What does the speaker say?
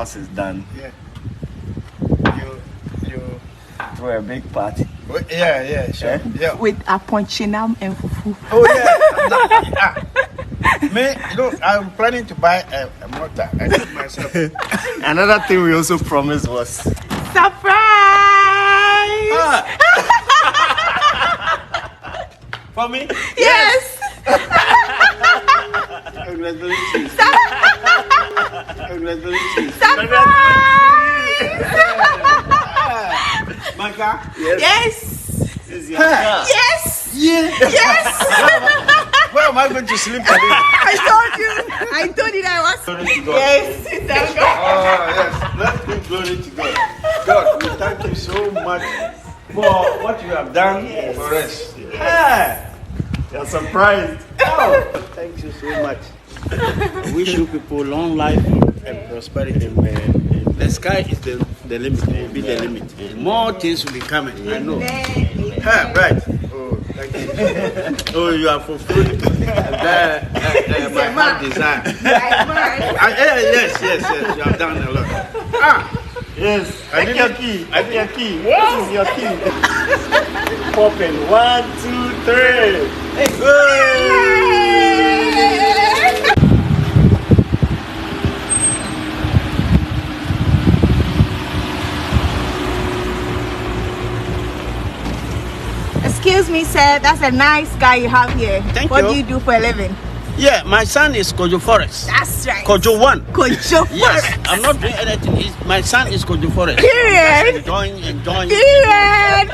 house is done, Yeah. You. throw a big party. Yeah, sure. Eh? Yeah. With a ponchinam and fufu. Oh yeah. Me, look, I'm planning to buy a motor. I did myself. Another thing we also promised was Surprise! for me. Yes! Congratulations. Congratulations. My car? Yes! This is your car. Yes! Yeah. Yes! Where am I going to sleep today? I told you that I was. Glory to God. Yes, thank God. Oh yes. Let's give glory to God. God, we thank you so much for what you have done for us. Yeah. You're surprised. Oh, thank you so much. I wish you people long life and prosperity. The sky is the limit. Will be the limit. More things will be coming. I know. Right. Oh, thank you. Oh, you are fulfilling my heart desire. Yes. You have done a lot. Yes. I Take need your it. key. Take your key. This is your key. Popping. 1, 2, 3. Excuse me, sir. That's a nice guy you have here. Thank what you. do you do for a living? Yeah, my son is Kojo Forex. That's right. Kojo 1. Kojo. Yes, I'm not doing anything. My son is Kojo Forex. Period. Enjoying. Period.